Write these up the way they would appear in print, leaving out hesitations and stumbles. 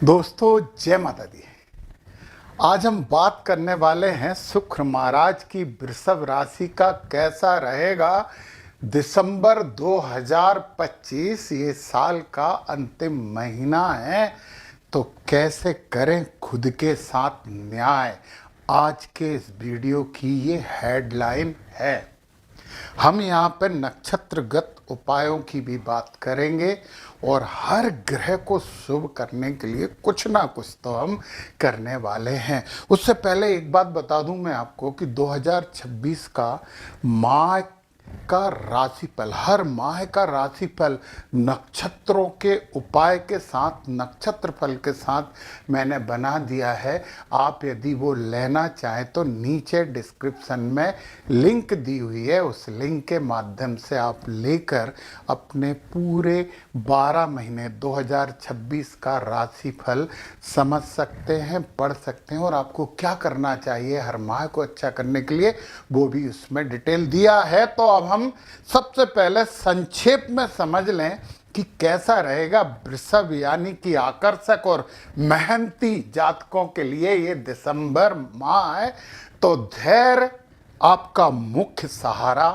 दोस्तों जय माता दी। आज हम बात करने वाले हैं शुक्र महाराज की वृषभ राशि का कैसा रहेगा दिसंबर 2025। ये साल का अंतिम महीना है, तो कैसे करें खुद के साथ न्याय, आज के इस वीडियो की ये हेडलाइन है। हम यहाँ पर नक्षत्रगत उपायों की भी बात करेंगे और हर ग्रह को शुभ करने के लिए कुछ ना कुछ तो हम करने वाले हैं। उससे पहले एक बात बता दूं मैं आपको कि 2026 का माह का राशिफल, हर माह का राशिफल नक्षत्रों के उपाय के साथ, नक्षत्र फल के साथ मैंने बना दिया है। आप यदि वो लेना चाहें तो नीचे डिस्क्रिप्शन में लिंक दी हुई है, उस लिंक के माध्यम से आप लेकर अपने पूरे 12 महीने 2026 का राशिफल समझ सकते हैं, पढ़ सकते हैं और आपको क्या करना चाहिए हर माह को अच्छा करने के लिए वो भी उसमें डिटेल दिया है। तो अब हम सबसे पहले संक्षेप में समझ लें कि कैसा रहेगा वृषभ यानी कि आकर्षक और मेहनती जातकों के लिए ये दिसंबर माह है। तो धैर्य आपका मुख्य सहारा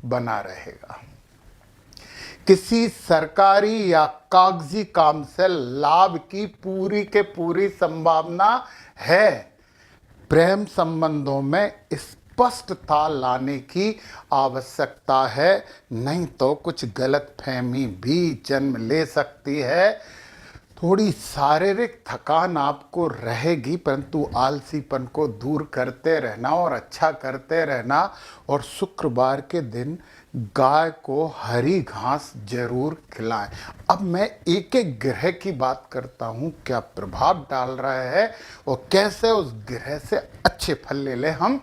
बना रहेगा। किसी सरकारी या कागजी काम से लाभ की पूरी के पूरी संभावना है। प्रेम संबंधों में स्पष्टता लाने की आवश्यकता है, नहीं तो कुछ गलतफहमी भी जन्म ले सकती है। थोड़ी शारीरिक थकान आपको रहेगी, परंतु आलसीपन को दूर करते रहना और अच्छा करते रहना। और शुक्रवार के दिन गाय को हरी घास जरूर खिलाएं। अब मैं एक एक ग्रह की बात करता हूं, क्या प्रभाव डाल रहा है और कैसे उस ग्रह से अच्छे फल ले लें हम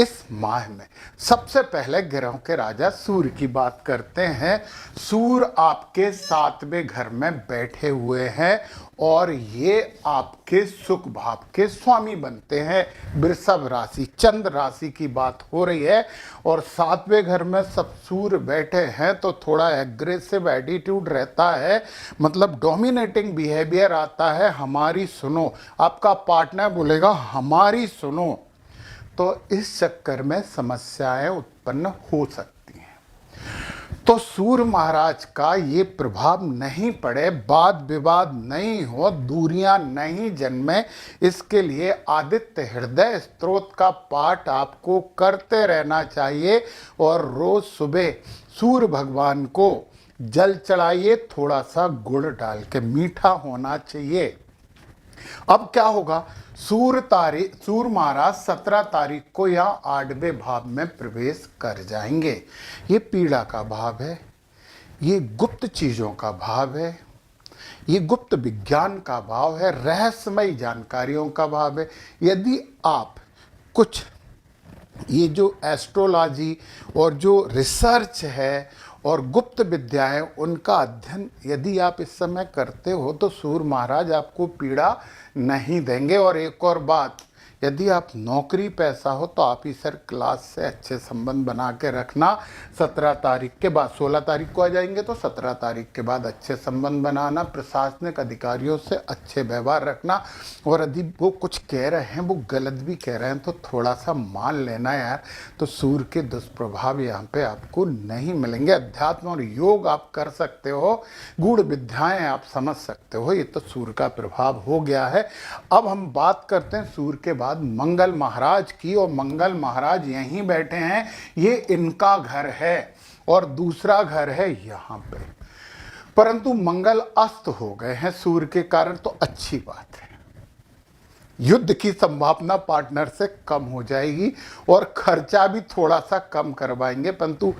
इस माह में। सबसे पहले ग्रहों के राजा सूर्य की बात करते हैं। सूर्य आपके 7वें घर में बैठे हुए हैं और ये आपके सुख भाव के स्वामी बनते हैं। वृषभ राशि, चंद्र राशि की बात हो रही है और 7वें घर में सब सूर्य बैठे हैं तो थोड़ा एग्रेसिव एटीट्यूड रहता है, मतलब डोमिनेटिंग बिहेवियर आता है। हमारी सुनो, आपका पार्टनर बोलेगा हमारी सुनो, तो इस चक्कर में समस्याएं उत्पन्न हो सकती हैं। तो सूर्य महाराज का ये प्रभाव नहीं पड़े, वाद विवाद नहीं हो, दूरियां नहीं जन्मे, इसके लिए आदित्य हृदय स्तोत्र का पाठ आपको करते रहना चाहिए और रोज सुबह सूर्य भगवान को जल चढ़ाइए, थोड़ा सा गुड़ डाल के, मीठा होना चाहिए। अब क्या होगा, सूर्य महाराज 17 तारीख को यहाँ 8वें भाव में प्रवेश कर जाएंगे। ये पीड़ा का भाव है, ये गुप्त चीजों का भाव है, ये गुप्त विज्ञान का भाव है, रहस्यमयी जानकारियों का भाव है। यदि आप कुछ ये जो एस्ट्रोलॉजी और जो रिसर्च है और गुप्त विद्याएं, उनका अध्ययन यदि आप इस समय करते हो तो सूर्य महाराज आपको पीड़ा नहीं देंगे। और एक और बात, यदि आप नौकरी पैसा हो तो ऑफिसर क्लास से अच्छे संबंध बना के रखना। 17 तारीख के बाद, 16 तारीख को आ जाएंगे तो 17 तारीख के बाद अच्छे संबंध बनाना, प्रशासनिक अधिकारियों से अच्छे व्यवहार रखना। और यदि वो कुछ कह रहे हैं, वो गलत भी कह रहे हैं, तो थोड़ा सा मान लेना यार। तो सूर्य के दुष्प्रभाव यहाँ पे आपको नहीं मिलेंगे। अध्यात्म और योग आप कर सकते हो, गूढ़ विद्याएं आप समझ सकते हो, ये तो सूर्य का प्रभाव हो गया है। अब हम बात करते हैं सूर्य के बाद मंगल महाराज की, और मंगल महाराज यहीं बैठे हैं, ये इनका घर है और दूसरा घर है यहाँ पे। परंतु मंगल अस्त हो गए हैं सूर्य के कारण, तो अच्छी बात है। युद्ध की संभावना पार्टनर से कम हो जाएगी और खर्चा भी थोड़ा सा कम करवाएंगे। परंतु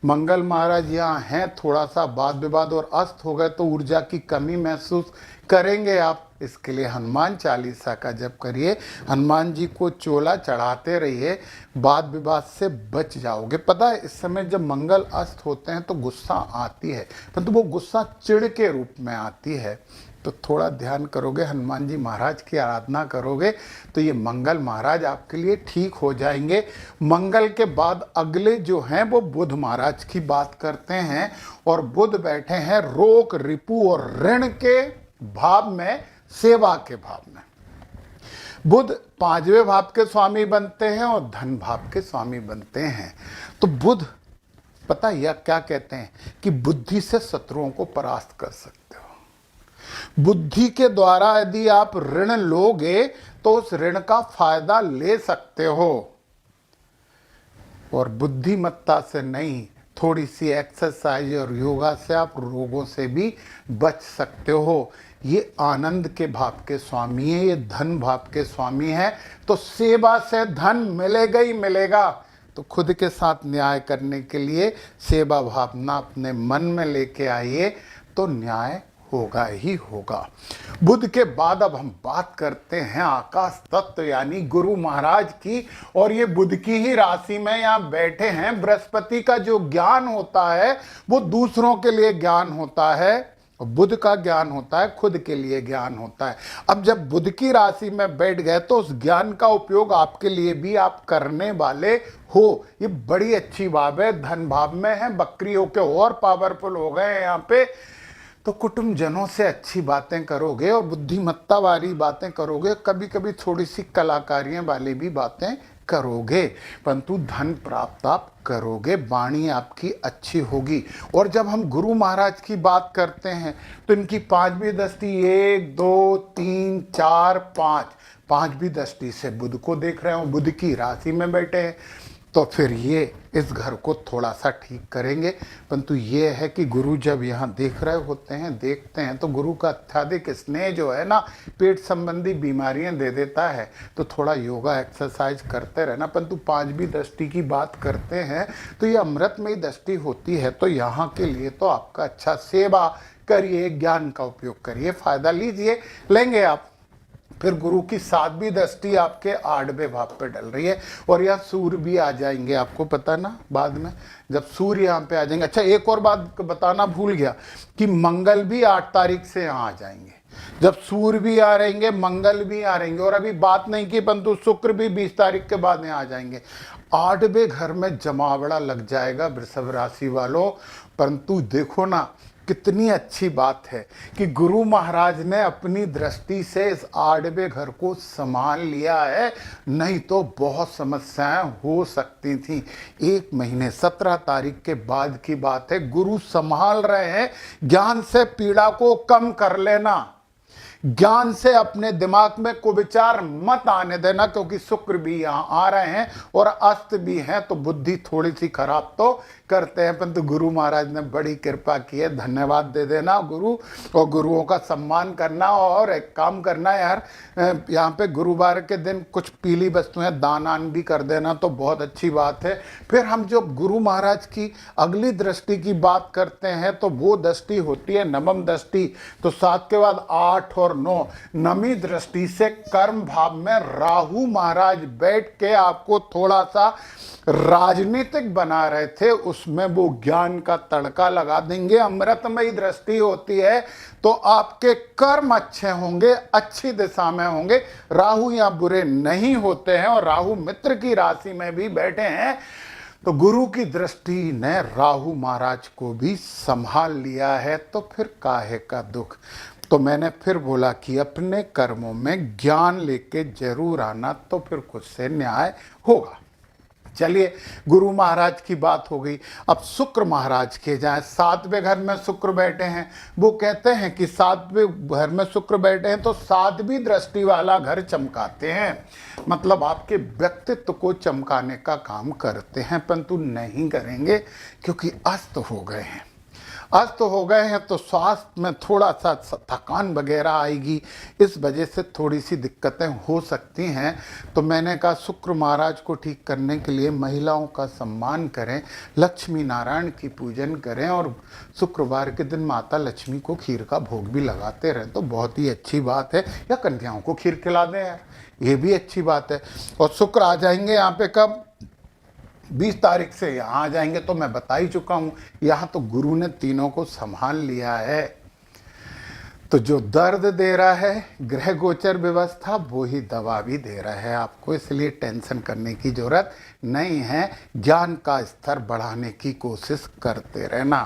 मंगल महाराज यहाँ हैं, थोड़ा सा वाद विवाद और अस्त हो गए तो ऊर्जा की कमी महसूस करेंगे आप। इसके लिए हनुमान चालीसा का जप करिए, हनुमान जी को चोला चढ़ाते रहिए, वाद विवाद से बच जाओगे। पता है इस समय जब मंगल अस्त होते हैं तो गुस्सा आती है, परंतु वो गुस्सा चिढ़ के रूप में आती है। तो थोड़ा ध्यान करोगे, हनुमान जी महाराज की आराधना करोगे तो ये मंगल महाराज आपके लिए ठीक हो जाएंगे। मंगल के बाद अगले जो हैं वो बुध महाराज की बात करते हैं और बुध बैठे हैं रोग, रिपु और ऋण के भाव में सेवा के भाव में। बुध 5वें भाव के स्वामी बनते हैं और धन भाव के स्वामी बनते हैं। तो बुध पता यह क्या कहते हैं कि बुद्धि से शत्रुओं को परास्त कर सकते हो। बुद्धि के द्वारा यदि आप ऋण लोगे तो उस ऋण का फायदा ले सकते हो, और बुद्धिमत्ता से नहीं, थोड़ी सी एक्सरसाइज और योगा से आप रोगों से भी बच सकते हो। ये आनंद के भाव के स्वामी है, ये धन भाव के स्वामी है। तो सेवा से धन मिलेगा ही मिलेगा। तो खुद के साथ न्याय करने के लिए सेवा भावना अपने मन में लेके आइए, तो न्याय होगा ही होगा। बुध के बाद अब हम बात करते हैं आकाश तत्व यानी गुरु महाराज की। और ये बुध की ही राशि में यहाँ बैठे हैं। बृहस्पति का जो ज्ञान होता है वो दूसरों के लिए ज्ञान होता है, बुध का ज्ञान होता है खुद के लिए ज्ञान होता है। अब जब बुध की राशि में बैठ गए तो उस ज्ञान का उपयोग आपके लिए भी आप करने वाले हो। ये बड़ी अच्छी बात है। धन भाव में है, बकरी होके और पावरफुल हो गए हैं यहाँ पे। तो कुटुंब जनों से अच्छी बातें करोगे और बुद्धिमत्ता वाली बातें करोगे, कभी कभी थोड़ी सी कलाकारियां वाली भी बातें करोगे, परंतु धन प्राप्त आप करोगे, वाणी आपकी अच्छी होगी। और जब हम गुरु महाराज की बात करते हैं तो इनकी 5वीं दृष्टि 1 2 3 4 5 5वीं दृष्टि से बुध को देख रहे हो, बुध की राशि में बैठे हैं। तो फिर ये इस घर को थोड़ा सा ठीक करेंगे। परंतु ये है कि गुरु जब यहाँ देख रहे होते हैं, देखते हैं, तो गुरु का अत्याधिक स्नेह जो है ना, पेट संबंधी बीमारियां दे देता है। तो थोड़ा योगा एक्सरसाइज करते रहना। परंतु 5वीं दृष्टि की बात करते हैं तो ये अमृतमयी दृष्टि होती है। तो यहाँ के लिए तो आपका अच्छा, सेवा करिए, ज्ञान का उपयोग करिए, फायदा लीजिए, लेंगे आप। फिर गुरु की 7वीं दृष्टि आपके 8वें भाव पे डल रही है और यहाँ सूर्य भी आ जाएंगे। आपको पता ना, बाद में जब सूर्य यहाँ पे आ जाएंगे। अच्छा, एक और बात बताना भूल गया कि मंगल भी 8 तारीख से यहाँ आ जाएंगे। जब सूर्य भी आ रहेंगे, मंगल भी आ रहेंगे, और अभी बात नहीं की, परंतु शुक्र भी 20 तारीख के बाद यहाँ आ जाएंगे। 8वें घर में जमावड़ा लग जाएगा वृषभ राशि वालों। परंतु देखो ना, कितनी अच्छी बात है कि गुरु महाराज ने अपनी दृष्टि से इस 8वें घर को संभाल लिया है, नहीं तो बहुत समस्याएं हो सकती थी। 1 महीने 17 तारीख के बाद की बात है, गुरु संभाल रहे हैं। ज्ञान से पीड़ा को कम कर लेना, ज्ञान से अपने दिमाग में कुविचार मत आने देना, क्योंकि शुक्र भी यहाँ आ रहे हैं और अस्त भी हैं। तो बुद्धि थोड़ी सी खराब तो करते हैं, परंतु गुरु महाराज ने बड़ी कृपा की है। धन्यवाद दे देना गुरु, और गुरुओं का सम्मान करना। और एक काम करना यार, यहाँ पे गुरुवार के दिन कुछ पीली वस्तुएं दान भी कर देना, तो बहुत अच्छी बात है। फिर हम जो गुरु महाराज की अगली दृष्टि की बात करते हैं तो वो दृष्टि होती है नवम दृष्टि। तो 7 के बाद 8 और 9, नवी दृष्टि से कर्म भाव में राहु महाराज बैठ के आपको थोड़ा सा राजनीतिक बना रहे थे, उसमें वो ज्ञान का तड़का लगा देंगे। अमृतमयी दृष्टि होती है तो आपके कर्म अच्छे होंगे, अच्छी दिशा में होंगे। राहु यहाँ बुरे नहीं होते हैं, और राहु मित्र की राशि में भी बैठे हैं। तो गुरु की दृष्टि ने राहु महाराज को भी संभाल लिया है, तो फिर काहे का दुख। तो मैंने फिर बोला कि अपने कर्मों में ज्ञान लेके जरूर आना, तो फिर खुद से न्याय होगा। चलिए, गुरु महाराज की बात हो गई। अब शुक्र महाराज के जाएं। 7वें घर में शुक्र बैठे हैं। वो कहते हैं कि 7वें घर में शुक्र बैठे हैं तो 7वीं दृष्टि वाला घर चमकाते हैं, मतलब आपके व्यक्तित्व को चमकाने का काम करते हैं। परंतु नहीं करेंगे क्योंकि अस्त हो गए हैं। अस्त हो गए हैं तो स्वास्थ्य में थोड़ा सा थकान वगैरह आएगी, इस वजह से थोड़ी सी दिक्कतें हो सकती हैं। तो मैंने कहा शुक्र महाराज को ठीक करने के लिए महिलाओं का सम्मान करें, लक्ष्मी नारायण की पूजन करें, और शुक्रवार के दिन माता लक्ष्मी को खीर का भोग भी लगाते रहें, तो बहुत ही अच्छी बात है। या कन्याओं को खीर खिला दें यार, ये भी अच्छी बात है। और शुक्र आ जाएंगे यहाँ पे कब, 20 तारीख से यहाँ आ जाएंगे। तो मैं बता ही चुका हूँ, यहाँ तो गुरु ने तीनों को संभाल लिया है। तो जो दर्द दे रहा है ग्रह गोचर व्यवस्था, वो ही दवा भी दे रहा है आपको, इसलिए टेंशन करने की जरूरत नहीं है। ज्ञान का स्तर बढ़ाने की कोशिश करते रहना।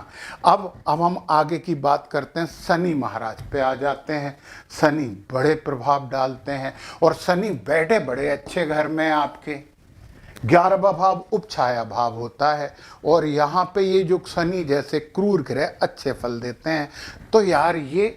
अब हम आगे की बात करते हैं। शनि महाराज पे आ जाते हैं। शनि बड़े प्रभाव डालते हैं, और शनि बैठे बड़े अच्छे घर में आपके 11वां भाव उपछाया भाव होता है, और यहाँ पे ये जो शनि जैसे क्रूर ग्रह अच्छे फल देते हैं। तो यार ये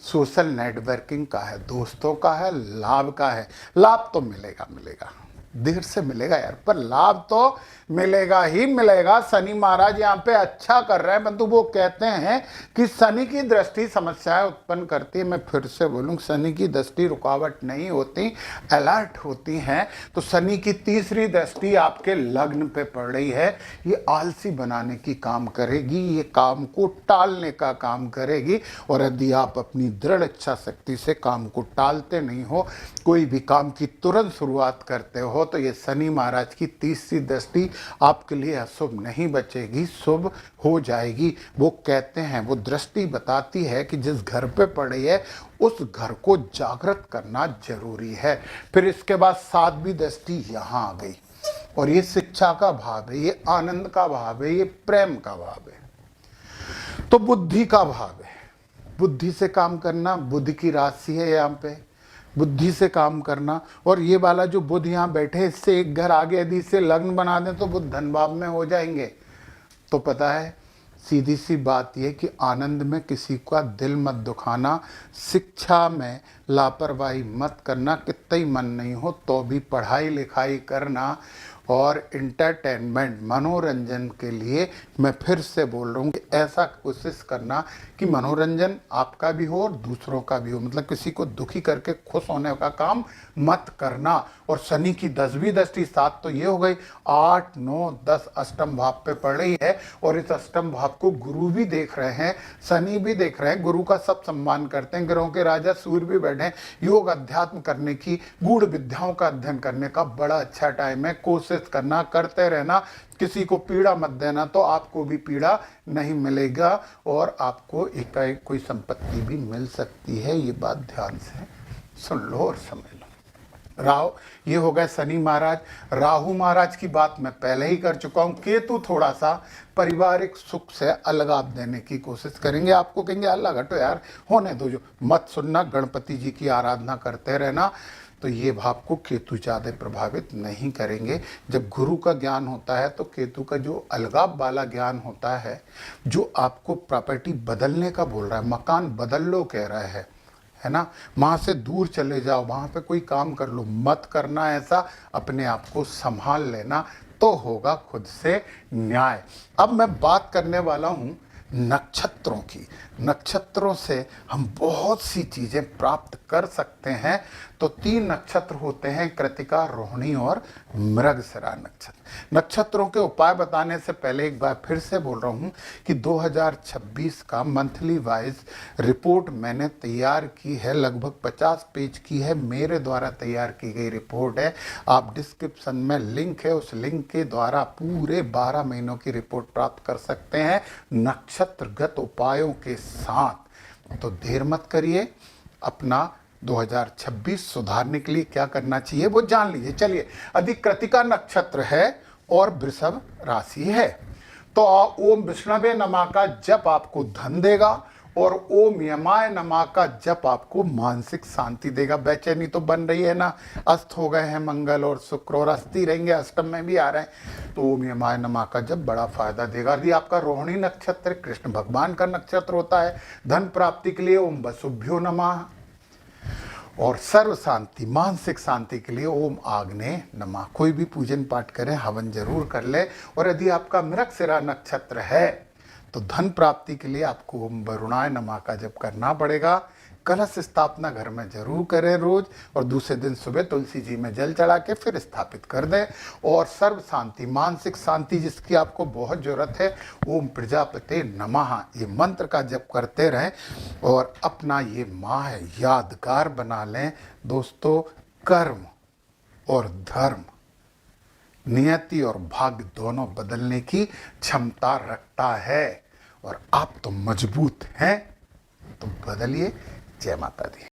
सोशल नेटवर्किंग का है, दोस्तों का है, लाभ का है। लाभ तो मिलेगा मिलेगा, देर से मिलेगा यार, पर लाभ तो मिलेगा ही मिलेगा। शनि महाराज यहाँ पे अच्छा कर रहे हैं, परंतु वो कहते हैं कि शनि की दृष्टि समस्याएं उत्पन्न करती है। मैं फिर से बोलूँ, शनि की दृष्टि रुकावट नहीं होती, अलर्ट होती हैं। तो शनि की तीसरी दृष्टि आपके लग्न पे पड़ रही है। ये आलसी बनाने की काम करेगी, ये काम को टालने का काम करेगी। और यदि आप अपनी दृढ़ इच्छा शक्ति से काम को टालते नहीं हो, कोई भी काम की तुरंत शुरुआत करते हो, तो ये शनि महाराज की तीसरी दृष्टि आपके लिए अशुभ नहीं बचेगी, शुभ हो जाएगी। वो कहते हैं, वो दृष्टि बताती है कि जिस घर पे पड़ी है उस घर को जागृत करना जरूरी है। फिर इसके बाद 7वीं दृष्टि यहाँ आ गई, और ये शिक्षा का भाव है, ये आनंद का भाव है, ये प्रेम का भाव है, तो बुद्धि का भाव है। बुद्धि से काम करना, बुद्ध की राशि है यहाँ पे, बुद्धि से काम करना। और ये वाला जो बुध यहाँ बैठे, इससे एक घर आगे यदि इसे लग्न बना दें तो बुध धन भाव में हो जाएंगे। तो पता है, सीधी सी बात यह कि आनंद में किसी का दिल मत दुखाना, शिक्षा में लापरवाही मत करना। कितना ही मन नहीं हो तो भी पढ़ाई लिखाई करना, और इंटरटेनमेंट मनोरंजन के लिए मैं फिर से बोल रहा हूँ कि ऐसा कोशिश करना कि मनोरंजन आपका भी हो और दूसरों का भी हो। मतलब किसी को दुखी करके खुश होने का काम मत करना। और शनि की 10वीं दृष्टि 7 तो ये हो गई, 8, 9, 10 अष्टम भाव पे पड़ रही है, और इस अष्टम भाव को गुरु भी देख रहे हैं, शनि भी देख रहे हैं। गुरु का सब सम्मान करते हैं, ग्रहों के राजा सूर्य भी बैठे हैं। योग अध्यात्म करने की, गूढ़ विद्याओं का अध्ययन करने का बड़ा अच्छा टाइम है। कोशिश करना, करते रहना, किसी को पीड़ा मत देना, तो आपको भी पीड़ा नहीं मिलेगा, और आपको एकाएक कोई संपत्ति भी मिल सकती है। ये बात ध्यान से सुन लो और समझ लो। राहु, ये हो गए शनि महाराज। राहु महाराज की बात मैं पहले ही कर चुका हूं। केतु थोड़ा सा पारिवारिक सुख से अलगाव देने की कोशिश करेंगे, आपको कहेंगे अल्लाह घटो यार, होने दो, जो मत सुनना, गणपति जी की आराधना करते रहना। तो ये भाव को केतु ज़्यादा प्रभावित नहीं करेंगे। जब गुरु का ज्ञान होता है तो केतु का जो अलगाव वाला ज्ञान होता है, जो आपको प्रॉपर्टी बदलने का बोल रहा है, मकान बदल लो कह रहा है ना, वहाँ से दूर चले जाओ, वहाँ पे कोई काम कर लो, मत करना ऐसा, अपने आप को संभाल लेना, तो होगा खुद से न्याय। अब मैं बात करने वाला हूँ नक्षत्रों की। नक्षत्रों से हम बहुत सी चीज़ें प्राप्त कर सकते हैं। तो 3 नक्षत्र होते हैं, कृतिका, रोहिणी और मृगशिरा नक्षत्र। नक्षत्रों के उपाय बताने से पहले एक बार फिर से बोल रहा हूँ कि 2026 का मंथली वाइज रिपोर्ट मैंने तैयार की है, लगभग 50 पेज की है, मेरे द्वारा तैयार की गई रिपोर्ट है। आप डिस्क्रिप्शन में लिंक है, उस लिंक के द्वारा पूरे 12 महीनों की रिपोर्ट प्राप्त कर सकते हैं नक्षत्रगत उपायों के साथ। तो देर मत करिए, अपना 2026 सुधारने के लिए क्या करना चाहिए वो जान लीजिए। चलिए, यदि कृतिका नक्षत्र है और वृषभ राशि है, तो ओम विष्णवे नमः का जप आपको धन देगा, और ओम यमाय नमः का जप आपको मानसिक शांति देगा। बेचैनी तो बन रही है ना, अस्त हो गए हैं मंगल और शुक्र, और अस्थि रहेंगे, अष्टम में भी आ रहे हैं, तो ओम यमाय नमः का जप बड़ा फायदा देगा। यदि आपका रोहिणी नक्षत्र कृष्ण भगवान का नक्षत्र होता है, धन प्राप्ति के लिए ओम वसुभ्यो नमः, और सर्व शांति, मानसिक शांति के लिए ओम आग्नेय नमः। कोई भी पूजन पाठ करें, हवन जरूर कर ले। और यदि आपका मृगशिरा नक्षत्र है तो धन प्राप्ति के लिए आपको ओम वरुणाय नमः का जप करना पड़ेगा। कलश स्थापना घर में जरूर करें रोज, और दूसरे दिन सुबह तुलसी जी में जल चढ़ा के फिर स्थापित कर दें। और सर्व शांति, मानसिक शांति जिसकी आपको बहुत जरूरत है, ओम प्रजापते नमः ये मंत्र का जप करते रहें, और अपना ये माह यादगार बना लें। दोस्तों, कर्म और धर्म नियति और भाग्य दोनों बदलने की क्षमता रखता है, और आप तो मजबूत हैं। तो बदलिए। जय माता दी।